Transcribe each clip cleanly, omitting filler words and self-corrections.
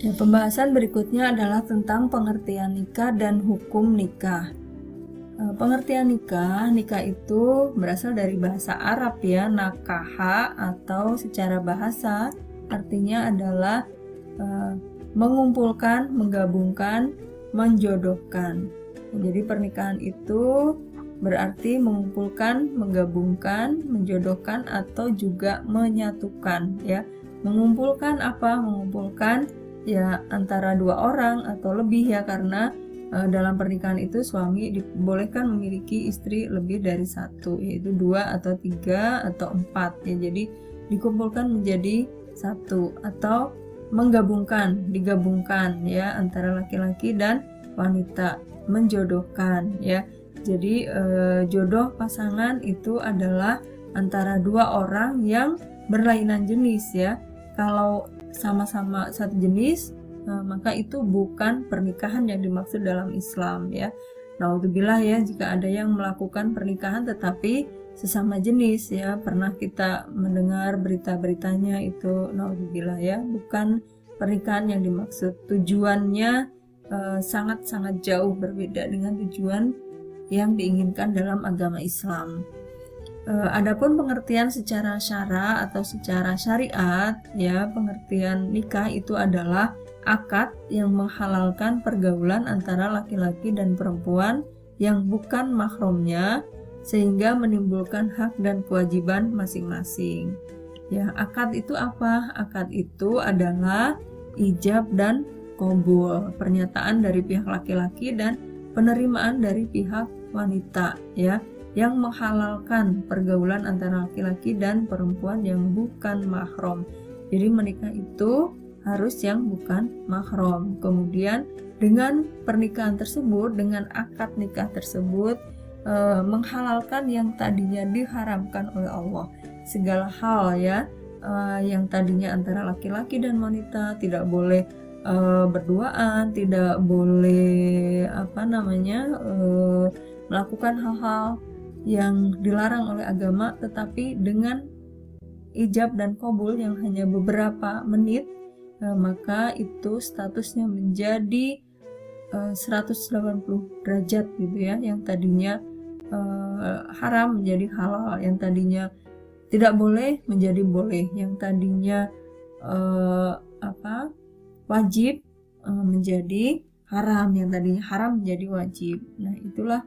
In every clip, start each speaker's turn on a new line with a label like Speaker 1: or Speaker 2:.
Speaker 1: Ya, pembahasan berikutnya adalah tentang pengertian nikah dan hukum nikah. Pengertian nikah itu berasal dari bahasa Arab ya, nakaha, atau secara bahasa artinya adalah mengumpulkan, menggabungkan, menjodohkan. Jadi pernikahan itu berarti mengumpulkan, menggabungkan, menjodohkan, atau juga menyatukan ya. Mengumpulkan apa? Mengumpulkan ya antara dua orang atau lebih ya, karena dalam pernikahan itu suami dibolehkan memiliki istri lebih dari satu, yaitu 2 atau 3 atau 4 ya. Jadi dikumpulkan menjadi satu, atau digabungkan ya antara laki-laki dan wanita, menjodohkan ya. Jadi jodoh pasangan itu adalah antara dua orang yang berlainan jenis ya. Kalau sama-sama satu jenis, maka itu bukan pernikahan yang dimaksud dalam Islam ya. Naudzubillah ya, jika ada yang melakukan pernikahan tetapi sesama jenis ya, pernah kita mendengar berita-beritanya itu, naudzubillah ya, bukan pernikahan yang dimaksud. Tujuannya sangat-sangat jauh berbeda dengan tujuan yang diinginkan dalam agama Islam. Adapun pengertian secara syara atau secara syariat ya, pengertian nikah itu adalah akad yang menghalalkan pergaulan antara laki-laki dan perempuan yang bukan mahramnya, sehingga menimbulkan hak dan kewajiban masing-masing. Ya, akad itu apa? Akad itu adalah ijab dan qabul, pernyataan dari pihak laki-laki dan penerimaan dari pihak wanita ya, yang menghalalkan pergaulan antara laki-laki dan perempuan yang bukan mahram. Jadi menikah itu harus yang bukan mahram. Kemudian dengan pernikahan tersebut, dengan akad nikah tersebut, menghalalkan yang tadinya diharamkan oleh Allah. Segala hal ya, yang tadinya antara laki-laki dan wanita tidak boleh berduaan, tidak boleh melakukan hal-hal yang dilarang oleh agama, tetapi dengan ijab dan qabul yang hanya beberapa menit, maka itu statusnya menjadi 180 derajat gitu ya. Yang tadinya haram menjadi halal, yang tadinya tidak boleh menjadi boleh, yang tadinya wajib menjadi haram, yang tadinya haram menjadi wajib. Nah, itulah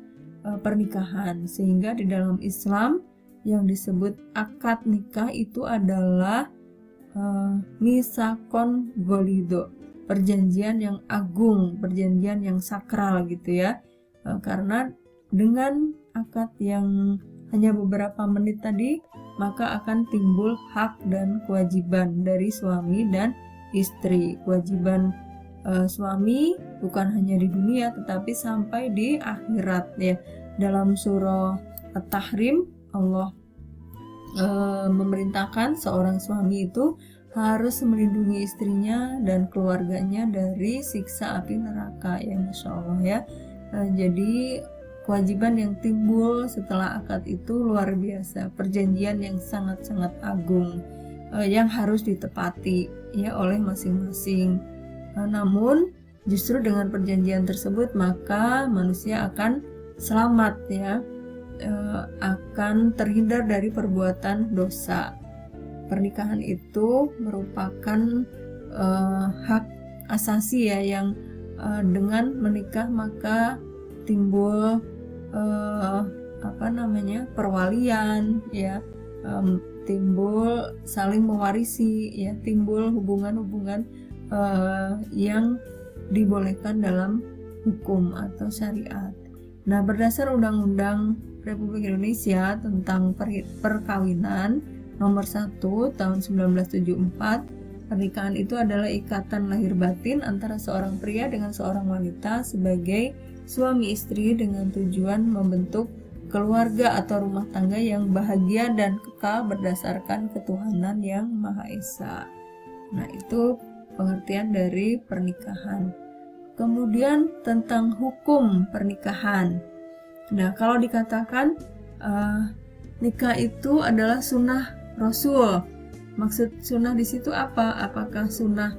Speaker 1: pernikahan. Sehingga di dalam Islam yang disebut akad nikah itu adalah misakon golido, perjanjian yang agung, perjanjian yang sakral gitu ya. Karena dengan akad yang hanya beberapa menit tadi, maka akan timbul hak dan kewajiban dari suami dan istri. Kewajiban suami bukan hanya di dunia tetapi sampai di akhirat ya. Dalam surah At-Tahrim, Allah memerintahkan seorang suami itu harus melindungi istrinya dan keluarganya dari siksa api neraka ya, Masya Allah ya. Jadi kewajiban yang timbul setelah akad itu luar biasa, perjanjian yang sangat-sangat agung yang harus ditepati ya oleh masing-masing. Namun justru dengan perjanjian tersebut maka manusia akan selamat ya, akan terhindar dari perbuatan dosa. Pernikahan itu merupakan hak asasi ya, yang dengan menikah maka timbul perwalian ya, timbul saling mewarisi ya, timbul hubungan-hubungan yang dibolehkan dalam hukum atau syariat. Nah, berdasar Undang-Undang Republik Indonesia tentang perkawinan nomor 1 tahun 1974, pernikahan itu adalah ikatan lahir batin antara seorang pria dengan seorang wanita sebagai suami istri dengan tujuan membentuk keluarga atau rumah tangga yang bahagia dan kekal berdasarkan ketuhanan yang Maha Esa. Nah, itu pengertian dari pernikahan. Kemudian tentang hukum pernikahan. Nah, kalau dikatakan nikah itu adalah sunnah Rasul, maksud sunnah di situ apa? Apakah sunnah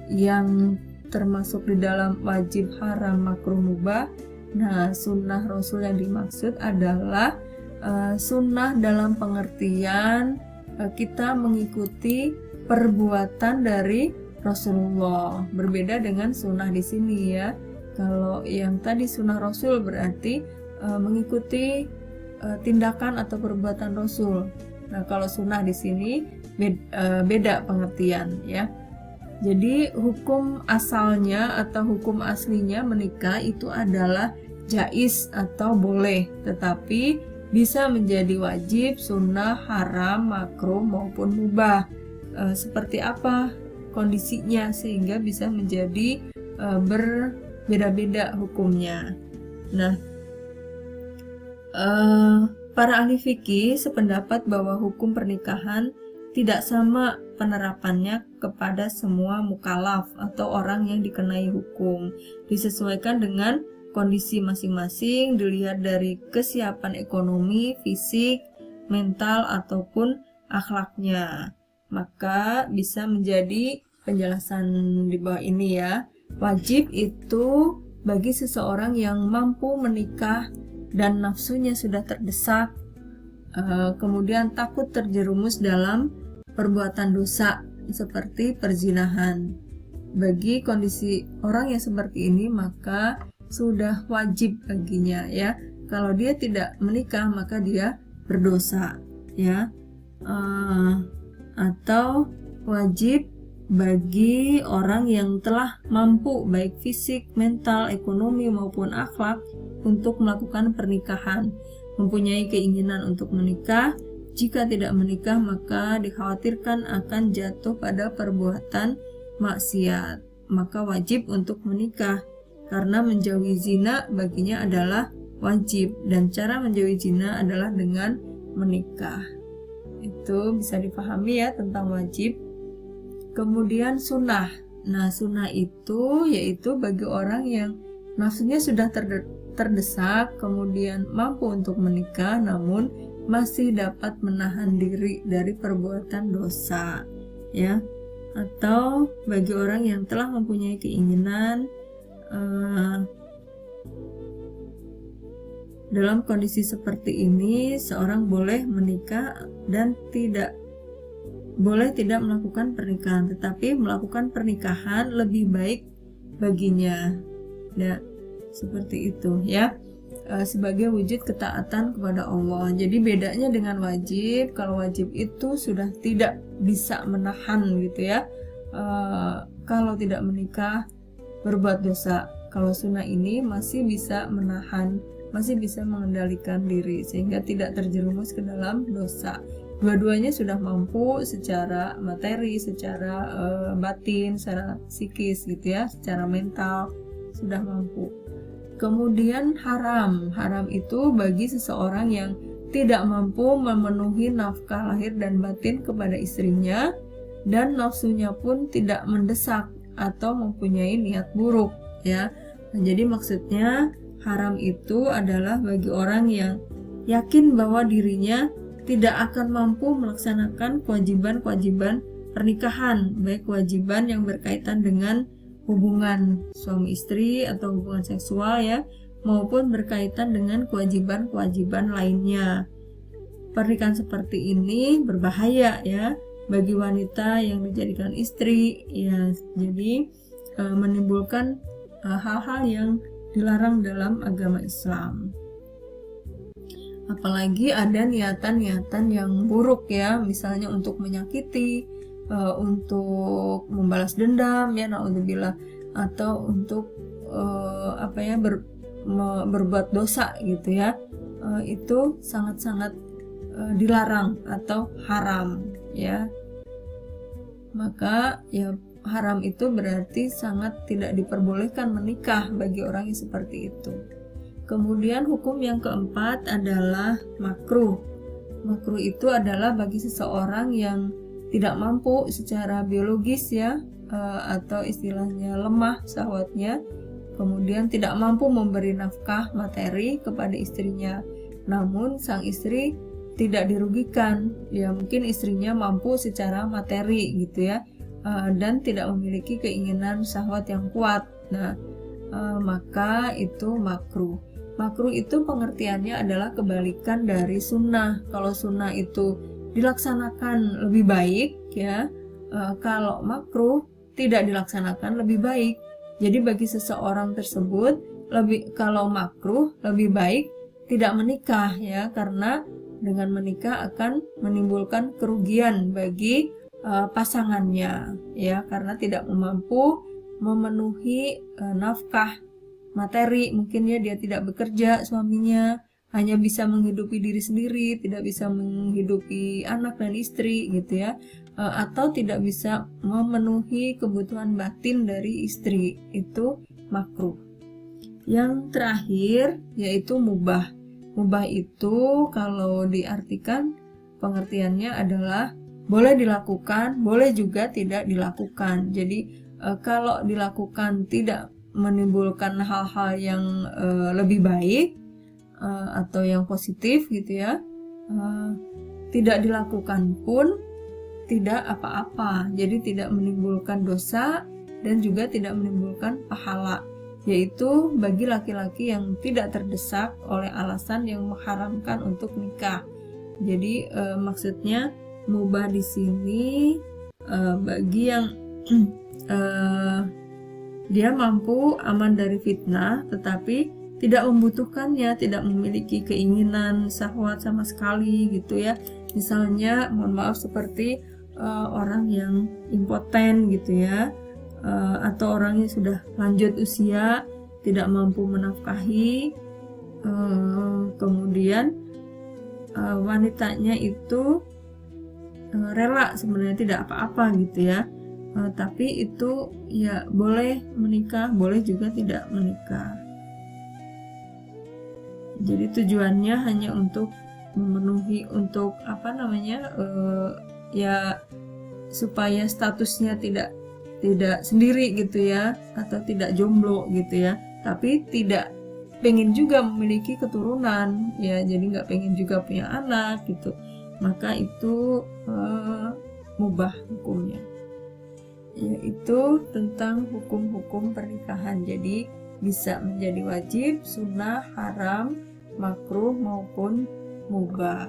Speaker 1: yang termasuk di dalam wajib, haram, makruh, mubah. Nah, sunnah Rasul yang dimaksud adalah sunnah dalam pengertian kita mengikuti perbuatan dari Rasulullah. Berbeda dengan sunnah di sini ya. Kalau yang tadi sunnah Rasul berarti mengikuti tindakan atau perbuatan Rasul. Nah, kalau sunnah di sini beda pengertian ya. Jadi hukum asalnya atau hukum aslinya menikah itu adalah jaiz atau boleh, tetapi bisa menjadi wajib, sunnah, haram, makruh maupun mubah. Seperti apa kondisinya sehingga bisa menjadi berbeda-beda hukumnya. Nah, para ahli fikih sependapat bahwa hukum pernikahan tidak sama penerapannya kepada semua mukallaf atau orang yang dikenai hukum. Disesuaikan dengan kondisi masing-masing, dilihat dari kesiapan ekonomi, fisik, mental, ataupun akhlaknya. Maka bisa menjadi penjelasan di bawah ini ya. Wajib itu bagi seseorang yang mampu menikah dan nafsunya sudah terdesak, kemudian takut terjerumus dalam perbuatan dosa seperti perzinahan. Bagi kondisi orang yang seperti ini maka sudah wajib baginya ya. Kalau dia tidak menikah maka dia berdosa ya. Atau wajib bagi orang yang telah mampu baik fisik, mental, ekonomi maupun akhlak untuk melakukan pernikahan, mempunyai keinginan untuk menikah. Jika tidak menikah maka dikhawatirkan akan jatuh pada perbuatan maksiat, maka wajib untuk menikah karena menjauhi zina baginya adalah wajib, dan cara menjauhi zina adalah dengan menikah. Itu bisa dipahami ya tentang wajib. Kemudian sunnah. Nah, sunnah itu yaitu bagi orang yang nafsunya sudah terdesak, kemudian mampu untuk menikah namun masih dapat menahan diri dari perbuatan dosa ya. Atau bagi orang yang telah mempunyai keinginan dalam kondisi seperti ini seorang boleh menikah dan tidak melakukan pernikahan, tetapi melakukan pernikahan lebih baik baginya. Ya, seperti itu ya. Sebagai wujud ketaatan kepada Allah. Jadi bedanya dengan wajib, kalau wajib itu sudah tidak bisa menahan gitu ya. Kalau tidak menikah berbuat dosa. Kalau sunnah ini masih bisa menahan, masih bisa mengendalikan diri sehingga tidak terjerumus ke dalam dosa. Dua-duanya sudah mampu secara materi, secara batin, secara psikis gitu ya, secara mental sudah mampu. Kemudian haram itu bagi seseorang yang tidak mampu memenuhi nafkah lahir dan batin kepada istrinya dan nafsunya pun tidak mendesak atau mempunyai niat buruk ya. Nah, jadi maksudnya haram itu adalah bagi orang yang yakin bahwa dirinya tidak akan mampu melaksanakan kewajiban-kewajiban pernikahan, baik kewajiban yang berkaitan dengan hubungan suami istri atau hubungan seksual ya, maupun berkaitan dengan kewajiban-kewajiban lainnya. Pernikahan seperti ini berbahaya ya bagi wanita yang dijadikan istri ya. Jadi menimbulkan hal-hal yang dilarang dalam agama Islam. Apalagi ada niatan-niatan yang buruk ya, misalnya untuk menyakiti, untuk membalas dendam ya, naudzubillah, atau untuk berbuat dosa gitu ya. Itu sangat-sangat dilarang atau haram ya. Maka ya haram itu berarti sangat tidak diperbolehkan menikah bagi orang yang seperti itu. Kemudian hukum yang keempat adalah makruh. Makruh itu adalah bagi seseorang yang tidak mampu secara biologis ya, atau istilahnya lemah syahwatnya, kemudian tidak mampu memberi nafkah materi kepada istrinya. Namun sang istri tidak dirugikan, ya mungkin istrinya mampu secara materi gitu ya, dan tidak memiliki keinginan syahwat yang kuat. Nah, maka itu makruh. Makruh itu pengertiannya adalah kebalikan dari sunnah. Kalau sunnah itu dilaksanakan lebih baik, ya. Kalau makruh tidak dilaksanakan lebih baik. Jadi bagi seseorang tersebut kalau makruh lebih baik tidak menikah, ya, karena dengan menikah akan menimbulkan kerugian bagi pasangannya, ya, karena tidak mampu memenuhi nafkah materi. Mungkin ya dia tidak bekerja, suaminya hanya bisa menghidupi diri sendiri, tidak bisa menghidupi anak dan istri gitu ya, atau tidak bisa memenuhi kebutuhan batin dari istri, itu makruh. Yang terakhir yaitu mubah. Mubah itu kalau diartikan pengertiannya adalah boleh dilakukan, boleh juga tidak dilakukan. Jadi kalau dilakukan tidak menimbulkan hal-hal yang lebih baik atau yang positif gitu ya, tidak dilakukan pun tidak apa-apa. Jadi tidak menimbulkan dosa dan juga tidak menimbulkan pahala, yaitu bagi laki-laki yang tidak terdesak oleh alasan yang mengharamkan untuk nikah. Jadi maksudnya mubah di sini bagi yang dia mampu aman dari fitnah tetapi tidak membutuhkannya, tidak memiliki keinginan syahwat sama sekali gitu ya. Misalnya mohon maaf seperti orang yang impoten gitu ya, atau orang yang sudah lanjut usia tidak mampu menafkahi, kemudian wanitanya itu rela sebenarnya tidak apa-apa gitu ya, tapi itu ya boleh menikah, boleh juga tidak menikah. Jadi tujuannya hanya untuk memenuhi, untuk ya supaya statusnya tidak sendiri gitu ya, atau tidak jomblo gitu ya, tapi tidak pengen juga memiliki keturunan ya, jadi nggak pengen juga punya anak gitu, maka itu mubah hukumnya. Yaitu tentang hukum-hukum pernikahan. Jadi bisa menjadi wajib, sunnah, haram, makruh maupun mubah.